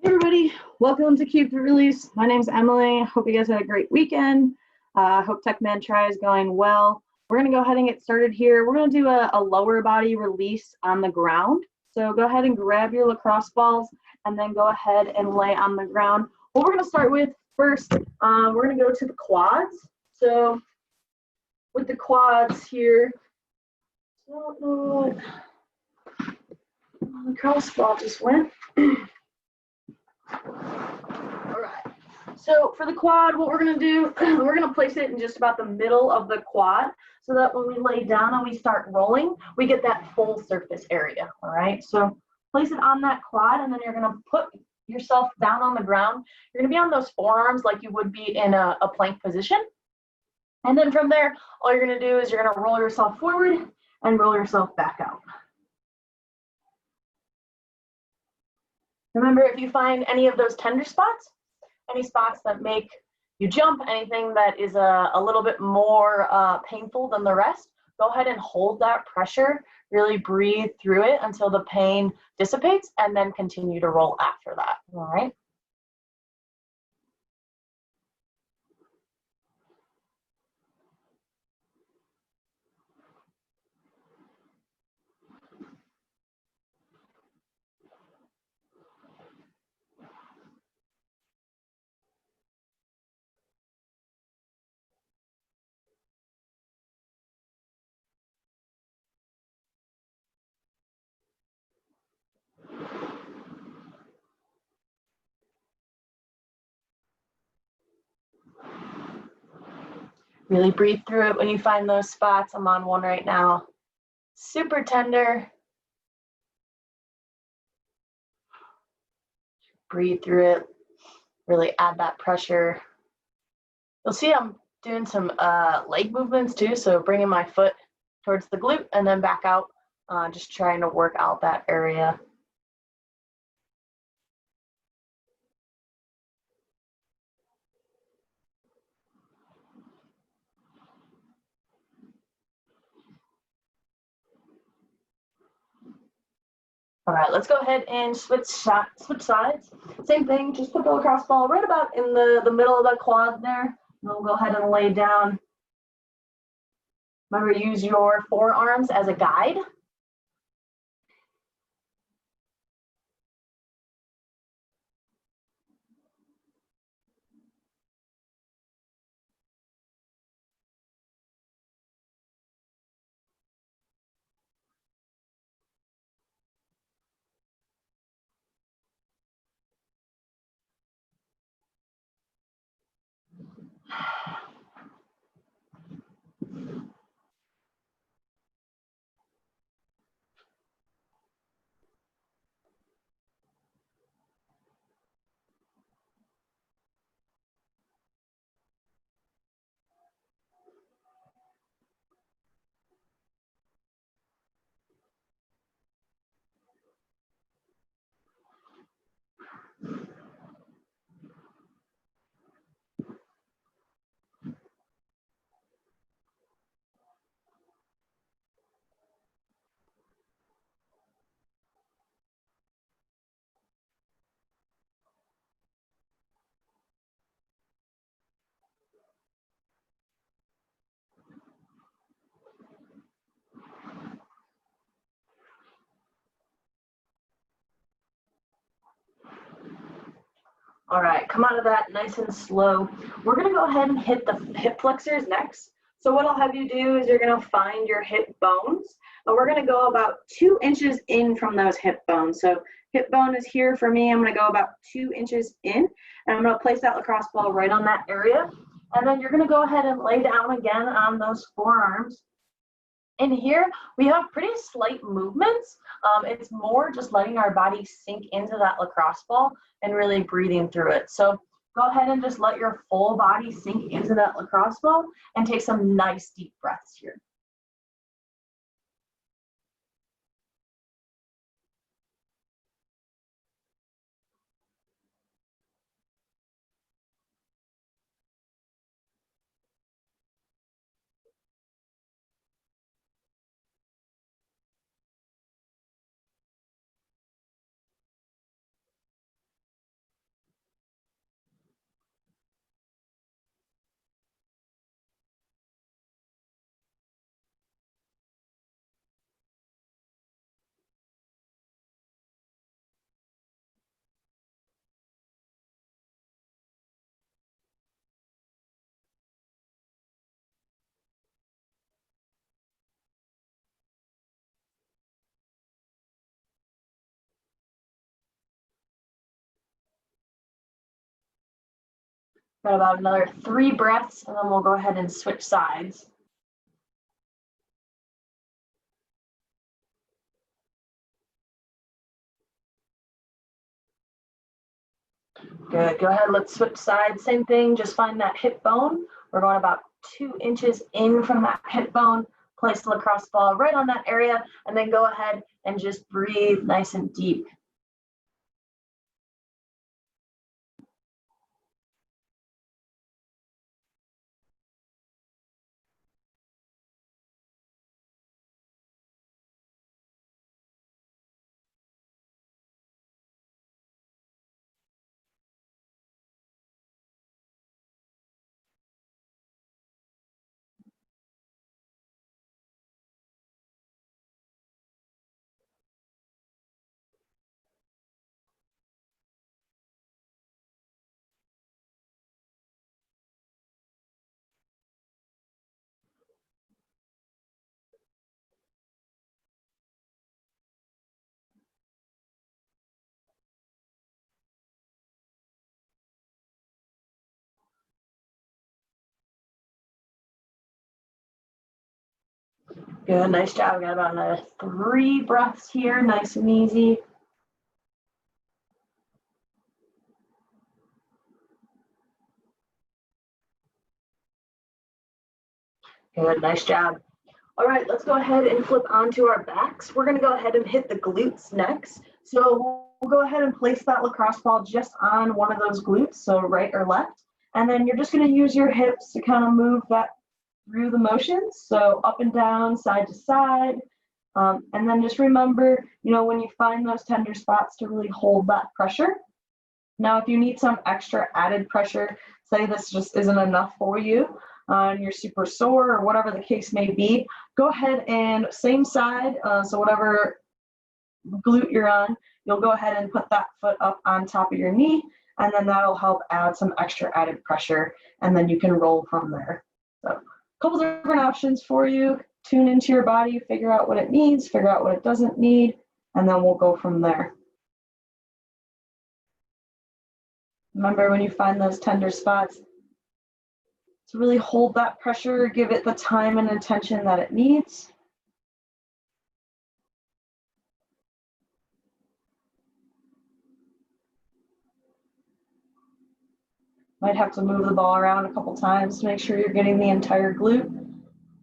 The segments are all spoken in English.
Hey everybody, welcome to CubeFit Release. My name's Emily. Hope you guys had a great weekend. Hope TechMan Try is going well. We're gonna go ahead and get started here. We're gonna do a lower body release on the ground. So go ahead and grab your lacrosse balls and then go ahead and lay on the ground. What we're gonna start with first, we're gonna go to the quads. So with the quads here, I don't know what the lacrosse ball just went. All right, so for the quad, what we're gonna do, we're gonna place it in just about the middle of the quad so that when we lay down and we start rolling, we get that full surface area, all right? So place it on that quad and then you're gonna put yourself down on the ground. You're gonna be on those forearms like you would be in a plank position. And then from there, all you're gonna do is you're gonna roll yourself forward and roll yourself back out. Remember, if you find any of those tender spots, any spots that make you jump, anything that is a little bit more painful than the rest, go ahead and hold that pressure, really breathe through it until the pain dissipates, and then continue to roll after that, all right? Really breathe through it when you find those spots. I'm on one right now. Super tender. Breathe through it. Really add that pressure. You'll see I'm doing some leg movements too, so bringing my foot towards the glute and then back out, just trying to work out that area. All right, let's go ahead and switch sides. Same thing, just put the lacrosse ball right about in the middle of the quad there. And we'll go ahead and lay down. Remember, use your forearms as a guide. All right, come out of that nice and slow. We're gonna go ahead and hit the hip flexors next. So what I'll have you do is you're gonna find your hip bones, and we're gonna go about 2 inches in from those hip bones. So hip bone is here for me. I'm gonna go about 2 inches in, and I'm gonna place that lacrosse ball right on that area. And then you're gonna go ahead and lay down again on those forearms. In here, we have pretty slight movements. It's more just letting our body sink into that lacrosse ball and really breathing through it. So go ahead and just let your full body sink into that lacrosse ball and take some nice deep breaths here. Got about another 3 breaths, and then we'll go ahead and switch sides. Good, go ahead, let's switch sides. Same thing, just find that hip bone. We're going about 2 inches in from that hip bone. Place the lacrosse ball right on that area, and then go ahead and just breathe nice and deep. Good, nice job. We got about another 3 breaths here, nice and easy. Good, nice job. All right, let's go ahead and flip onto our backs. We're gonna go ahead and hit the glutes next. So we'll go ahead and place that lacrosse ball just on one of those glutes, so right or left. And then you're just gonna use your hips to kind of move that through the motions. So up and down, side to side. And then just remember, when you find those tender spots, to really hold that pressure. Now, if you need some extra added pressure, say this just isn't enough for you, and you're super sore or whatever the case may be, go ahead and same side, so whatever glute you're on, you'll go ahead and put that foot up on top of your knee, and then that'll help add some extra added pressure, and then you can roll from there. So a couple different options for you. Tune into your body, figure out what it needs, figure out what it doesn't need, and then we'll go from there. Remember, when you find those tender spots, to really hold that pressure, give it the time and attention that it needs. Might have to move the ball around a couple times to make sure you're getting the entire glute,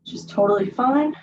which is totally fine.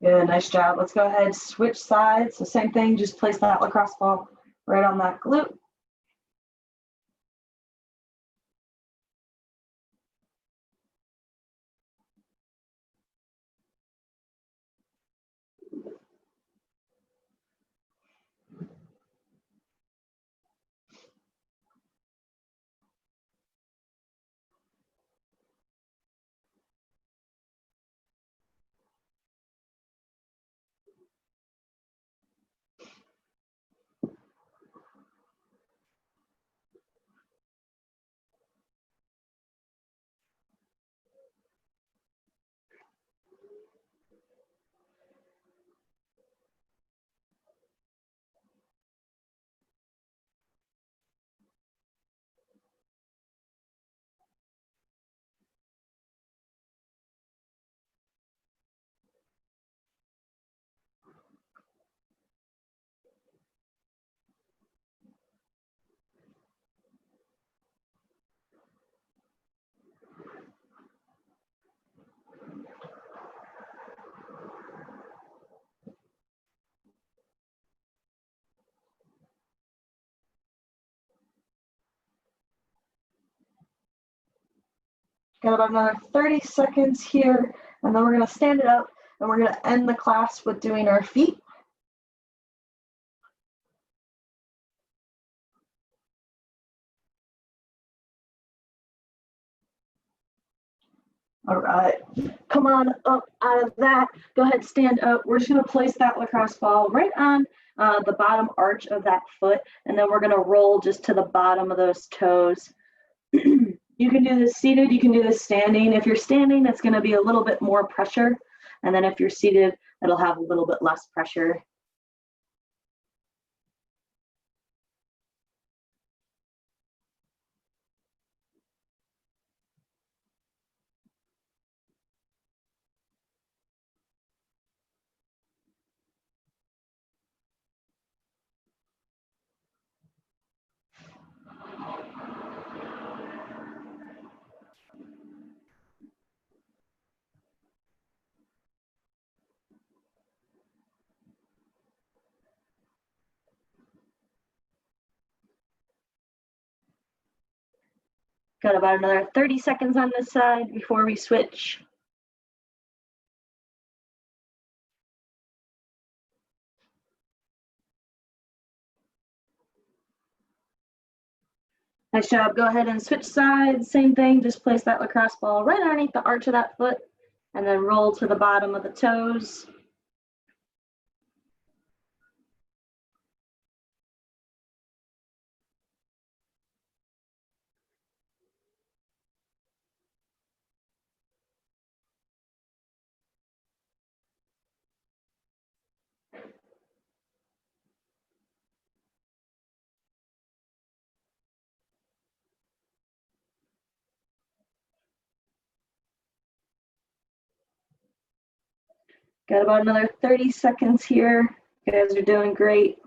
Good, nice job. Let's go ahead, switch sides. So same thing, just place that lacrosse ball right on that glute. Got about another 30 seconds here, and then we're gonna stand it up. And we're going to end the class with doing our feet. All right, come on up out of that. Go ahead, stand up. We're just going to place that lacrosse ball right on the bottom arch of that foot, and then we're going to roll just to the bottom of those toes. You can do this seated, you can do this standing. If you're standing, it's going to be a little bit more pressure, and then if you're seated, it'll have a little bit less pressure. Got about another 30 seconds on this side before we switch. Nice job. Go ahead and switch sides. Same thing. Just place that lacrosse ball right underneath the arch of that foot and then roll to the bottom of the toes. Got about another 30 seconds here. You guys are doing great.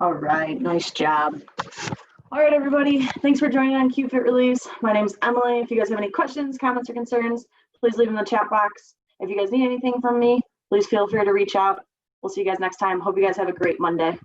All right, nice job. All right, everybody, thanks for joining on CubeFit Release. My name's Emily. If you guys have any questions, comments, or concerns, please leave them in the chat box. If you guys need anything from me, please feel free to reach out. We'll see you guys next time. Hope you guys have a great Monday.